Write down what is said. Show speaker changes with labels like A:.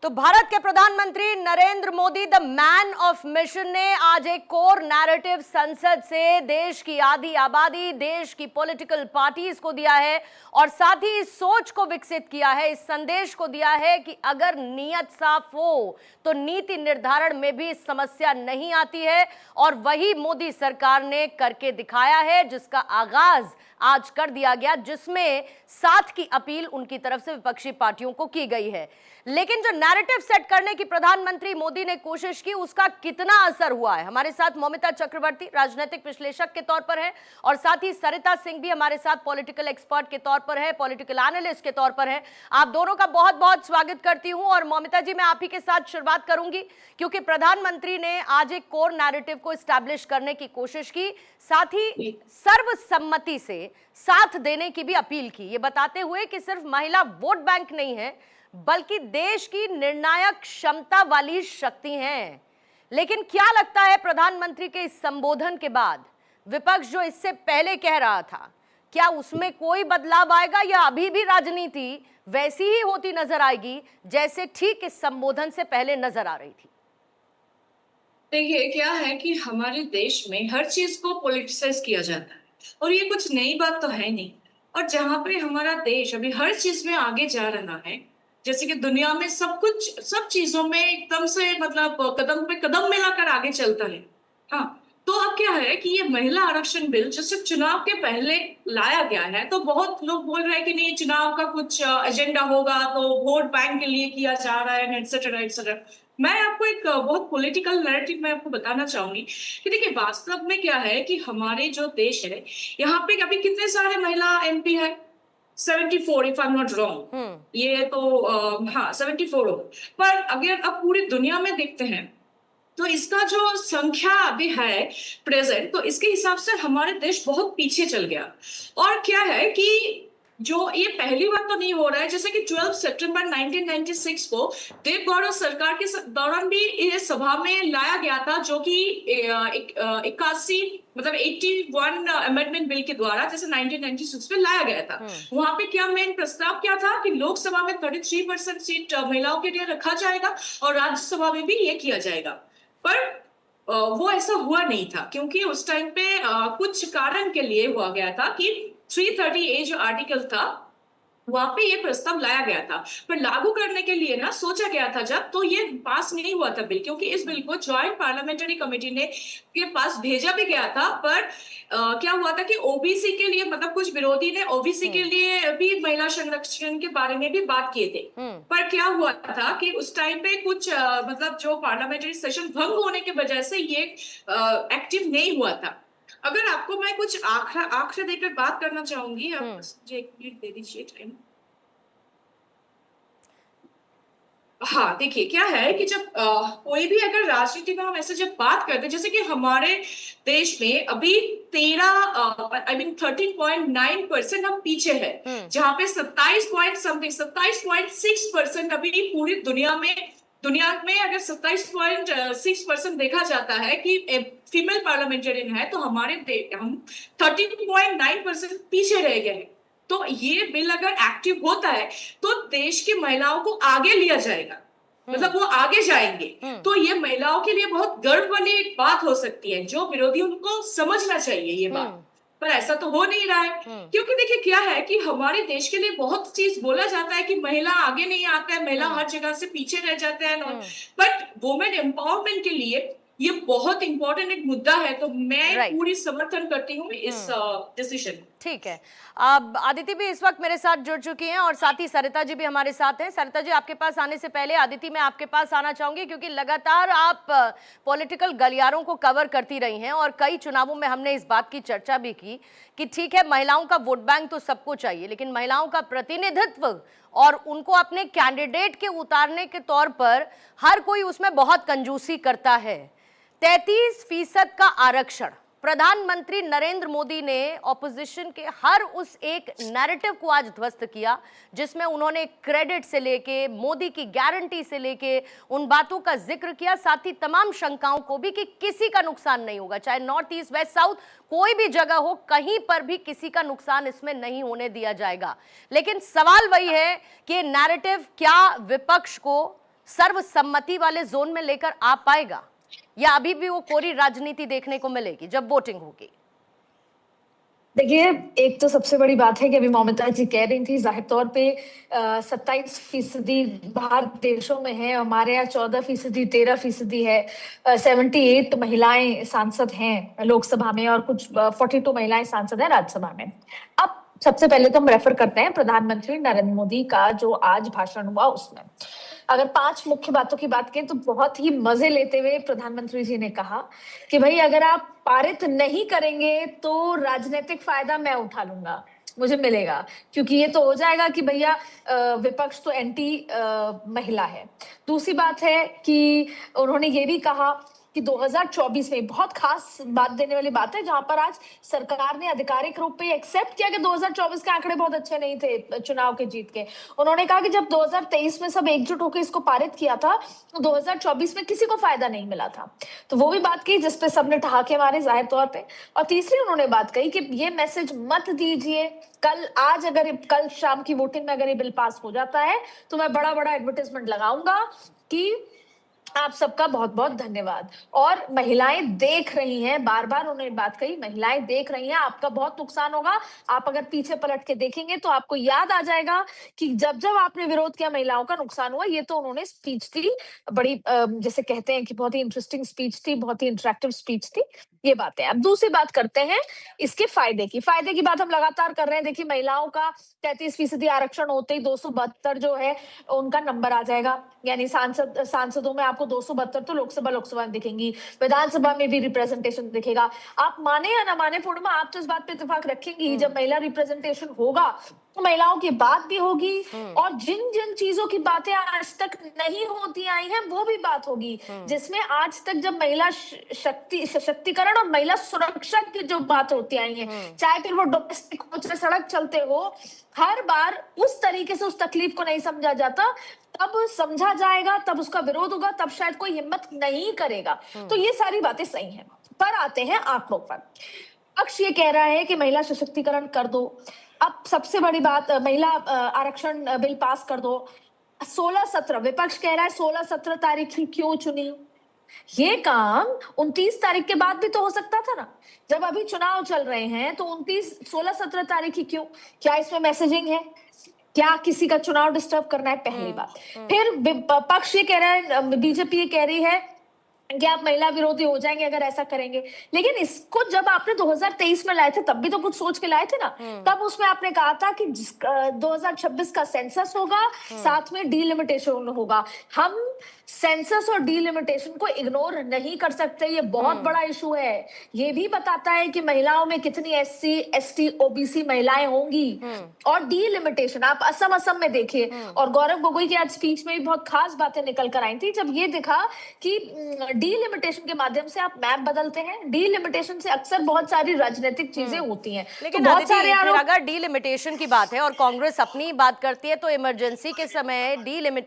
A: तो भारत के प्रधानमंत्री Narendra Modi the man of mission ने आज एक कोर नैरेटिव संसद से देश की आधी आबादी, देश की पॉलिटिकल पार्टीज को दिया है और साथ ही इस सोच को विकसित किया है, इस संदेश को दिया है कि अगर नीयत साफ हो तो नीति निर्धारण में भी समस्या नहीं आती है। और वही मोदी सरकार ने करके दिखाया है, जिसका आगाज आज कर दिया गया, जिसमें साथ की अपील उनकी तरफ से विपक्षी पार्टियों को की गई है। लेकिन जो नैरेटिव सेट करने की प्रधानमंत्री मोदी ने कोशिश की, उसका कितना असर हुआ है। हमारे साथ मौमिता चक्रवर्ती राजनीतिक विश्लेषक के तौर पर है और साथ ही सरिता सिंह भी हमारे साथ पॉलिटिकल एक्सपर्ट के तौर पर है, पॉलिटिकल एनालिस्ट के तौर पर है। आप दोनों का बहुत बहुत स्वागत करती हूं। और मौमिता जी, मैं आप ही के साथ शुरुआत करूंगी क्योंकि प्रधानमंत्री ने आज एक कोर नैरेटिव को एस्टैब्लिश करने की कोशिश की, साथ ही सर्वसम्मति से साथ देने की भी अपील की, ये बताते हुए कि सिर्फ महिला वोट बैंक नहीं है बल्कि देश की निर्णायक क्षमता वाली शक्ति हैं। लेकिन क्या लगता है, प्रधानमंत्री के इस संबोधन के बाद विपक्ष जो इससे पहले कह रहा था, क्या उसमें कोई बदलाव आएगा या अभी भी राजनीति वैसी ही होती नजर आएगी जैसे ठीक इस संबोधन से पहले नजर आ रही थी?
B: देखिए, क्या है कि हमारे देश में हर चीज को पॉलिटिसाइज किया जाता है और ये कुछ नई बात तो है नहीं। और जहाँ पे हमारा देश अभी हर चीज में आगे जा रहा है, जैसे कि दुनिया में सब चीजों में एकदम से मतलब कदम पे कदम मिलाकर आगे चलता है। हाँ, तो अब क्या है कि ये महिला आरक्षण बिल जो सिर्फ चुनाव के पहले लाया गया है, तो बहुत लोग बोल रहे हैं कि नहीं, चुनाव का कुछ एजेंडा होगा तो वोट बैंक के लिए किया जा रहा है, एटसेट्रा एटसेट्रा। मैं आपको एक बहुत पॉलिटिकल नैरेटिव मैं आपको बताना चाहूंगी कि देखिए, वास्तव में क्या है कि हमारे जो देश है, यहाँ पे अभी कितने सारे महिला एमपी है? 74, if I am not wrong. ये तो हाँ, 74 हो। पर अगर अब पूरी दुनिया में देखते हैं तो इसका जो संख्या अभी है प्रेजेंट, तो इसके हिसाब से हमारे देश बहुत पीछे चल गया। और क्या है कि जो ये पहली बार तो नहीं हो रहा है, जैसे कि 12 सितंबर 1996 को देव गौड़ा सरकार के दौरान भी ये सभा में लाया गया था, जो कि 81 मतलब 81 अमेंडमेंट बिल के द्वारा जैसे 1996 में लाया गया था। वहां पे क्या मेन प्रस्ताव क्या था कि लोकसभा में 33% सीट महिलाओं के लिए रखा जाएगा और राज्यसभा में भी ये किया जाएगा। पर वो ऐसा हुआ नहीं था, क्योंकि उस टाइम पे कुछ कारण के लिए हुआ गया था कि 330A जो आर्टिकल था, वहां पे ये प्रस्ताव लाया गया था, पर लागू करने के लिए ना सोचा गया था जब, तो ये पास नहीं हुआ था बिल, क्योंकि इस बिल को ज्वाइंट पार्लियामेंट्री कमेटी ने के पास भेजा भी गया था। पर क्या हुआ था कि ओबीसी के लिए, मतलब कुछ विरोधी ने ओबीसी के लिए भी महिला संरक्षण के बारे में भी बात किए थे। पर क्या हुआ था कि उस टाइम पे कुछ मतलब जो पार्लियामेंट्री सेशन भंग होने की वजह से ये एक्टिव नहीं हुआ था। अगर आपको मैं कुछ आंकड़ा देकर बात करना चाहूंगी, आप मुझे एक मिनट दे दीजिए टाइम। हाँ, देखिए, क्या है कि जब कोई भी अगर राजनीति में हम ऐसे जब बात करते हैं, जैसे कि हमारे देश में अभी 13.9% हम पीछे हैं, जहाँ पे 27.6% अभी पूरी दुनिया में अगर 27.6% देखा जाता है कि फीमेल पार्लियामेंटेरियन है, तो हम 13.9% पीछे रह गए हैं। तो ये बिल अगर एक्टिव होता है तो देश की महिलाओं को आगे लिया जाएगा, मतलब वो आगे जाएंगे। तो ये महिलाओं के लिए बहुत गर्व वाली एक बात हो सकती है, जो विरोधी उनको समझना चाहिए ये बात। पर ऐसा तो हो नहीं रहा है, क्योंकि देखिए, क्या है कि हमारे देश के लिए बहुत चीज बोला जाता है कि महिला आगे नहीं आता है, महिला हर जगह से पीछे रह जाते हैं। बट वुमेन एम्पावरमेंट के लिए ये बहुत इंपॉर्टेंट एक मुद्दा है, तो मैं पूरी समर्थन करती हूँ इस डिसीजन।
A: ठीक है, अब आदिति भी इस वक्त मेरे साथ जुड़ चुकी हैं और साथ ही सरिता जी भी हमारे साथ हैं। सरिता जी, आपके पास आने से पहले आदिति मैं आपके पास आना चाहूंगी, क्योंकि लगातार आप पॉलिटिकल गलियारों को कवर करती रही हैं और कई चुनावों में हमने इस बात की चर्चा भी की कि ठीक है, महिलाओं का वोट बैंक तो सबको चाहिए, लेकिन महिलाओं का प्रतिनिधित्व और उनको अपने कैंडिडेट के उतारने के तौर पर हर कोई उसमें बहुत कंजूसी करता है। 33% का आरक्षण, प्रधानमंत्री नरेंद्र मोदी ने ऑपोजिशन के हर उस एक नैरेटिव को आज ध्वस्त किया, जिसमें उन्होंने क्रेडिट से लेके मोदी की गारंटी से लेके उन बातों का जिक्र किया, साथ ही तमाम शंकाओं को भी कि किसी का नुकसान नहीं होगा, चाहे नॉर्थ ईस्ट वेस्ट साउथ कोई भी जगह हो, कहीं पर भी किसी का नुकसान इसमें नहीं होने दिया जाएगा। लेकिन सवाल वही है कि नैरेटिव क्या विपक्ष को सर्वसम्मति वाले जोन में लेकर आ पाएगा, या अभी भी वो कोरी राजनीति देखने को मिलेगी जब वोटिंग होगी?
C: देखिए, एक तो सबसे बड़ी बात है कि अभी ममता जी कह रही थी, जाहिर तौर पे 27% बाहर देशों में है, हमारे यहाँ 14%, 13% है। 78 महिलाएं सांसद हैं लोकसभा में और कुछ 42 महिलाएं सांसद हैं राज्यसभा में। अब सबसे पहले तो हम रेफर करते हैं प्रधानमंत्री नरेंद्र मोदी का जो आज भाषण हुआ उसमें। अगर 5 मुख्य बातों की बात करें तो बहुत ही मजे लेते हुए प्रधानमंत्री जी ने कहा कि भाई अगर आप पारित नहीं करेंगे तो राजनीतिक फायदा मैं उठा लूंगा, मुझे मिलेगा, क्योंकि ये तो हो जाएगा कि भैया विपक्ष तो एंटी महिला है। दूसरी बात है कि उन्होंने ये भी कहा कि 2024 में बहुत खास बात देने वाली बात है, जहां पर आज सरकार ने आधिकारिक रूप पे एक्सेप्ट किया कि 2024 के आंकड़े बहुत अच्छे नहीं थे चुनाव के जीत के। उन्होंने कहा कि जब 2023 में सब एकजुट होकर इसको पारित किया था तो 2024 में किसी को फायदा नहीं मिला था। तो वो भी बात की जिसपे सबने ठहाके मारे जाहिर तौर पे। और तीसरी उन्होंने बात कही कि ये मैसेज मत दीजिए, कल शाम की वोटिंग में अगर ये बिल पास हो जाता है तो मैं बड़ा बड़ा एडवर्टाइजमेंट लगाऊंगा कि आप सबका बहुत बहुत धन्यवाद। और महिलाएं देख रही हैं, बार बार उन्होंने बात कही, महिलाएं देख रही हैं, आपका बहुत नुकसान होगा। आप अगर पीछे पलट के देखेंगे तो आपको याद आ जाएगा कि जब जब आपने विरोध किया महिलाओं का नुकसान हुआ। ये तो उन्होंने स्पीच थी बड़ी, जैसे कहते हैं कि बहुत ही इंटरेस्टिंग स्पीच थी, बहुत ही इंटरेक्टिव स्पीच थी। ये बात है। अब दूसरी बात करते हैं इसके फायदे की बात हम लगातार कर रहे हैं। देखिए, महिलाओं का 33% आरक्षण होते ही 272 जो है उनका नंबर आ जाएगा, यानी सांसदों में आपको 272 तो लोकसभा में दिखेंगी, विधानसभा में भी रिप्रेजेंटेशन दिखेगा। आप माने या ना माने पूर्णिमा, आप तो इस बात पे इत्तेफाक रखेंगी, जब महिला रिप्रेजेंटेशन होगा तो महिलाओं की बात भी होगी और जिन जिन चीजों की बातें आज तक नहीं होती आई हैं वो भी बात होगी, जिसमें आज तक जब महिला सशक्तिकरण और महिला सुरक्षा की जो बात होती आई है, चाहे फिर वो डोमेस्टिक हो चाहे सड़क चलते हो, हर बार उस तरीके से उस तकलीफ को नहीं समझा जाता। तब समझा जाएगा, तब उसका विरोध होगा, तब शायद कोई हिम्मत नहीं करेगा। तो ये सारी बातें सही हैं। पर आते हैं आंकड़ों पर। पक्ष ये कह रहा है कि महिला सशक्तिकरण कर दो। अब सबसे बड़ी बात, महिला आरक्षण बिल पास कर दो। 16-17 विपक्ष कह रहा है 16-17 तारीख ही क्यों चुनी? ये काम 29 तारीख के बाद भी तो हो सकता था ना। जब अभी चुनाव चल रहे हैं तो 16-17 तारीख ही क्यों? क्या इसमें मैसेजिंग है? क्या किसी का चुनाव डिस्टर्ब करना है? पहली बात। फिर पक्ष ये कह रहा है, बीजेपी ये कह रही है कि आप महिला विरोधी हो जाएंगे अगर ऐसा करेंगे। लेकिन इसको जब आपने 2023 में लाए थे तब भी तो कुछ सोच के लाए थे ना। तब उसमें आपने कहा था कि 2026 का सेंसस होगा, साथ में डीलिमिटेशन होगा। हम सेंसस और डीलिमिटेशन को इग्नोर नहीं कर सकते, ये बहुत बड़ा इशू है। ये भी बताता है कि महिलाओं में कितनी SC, ST, OBC महिलाएं होंगी। और डीलिमिटेशन आप असम में देखिए, और गौरव गोगोई की आज स्पीच में भी बहुत खास बातें निकल कर आई थी, जब ये दिखा कि डीलिमिटेशन के माध्यम से आप मैप बदलते हैं। डीलिमिटेशन से अक्सर बहुत सारी राजनीतिक चीजें होती हैं।
A: लेकिन
C: तो बहुत सारे
A: अगर डीलिमिटेशन की बात है और कांग्रेस अपनी बात करती है तो इमरजेंसी के समय डीलिमिटेशन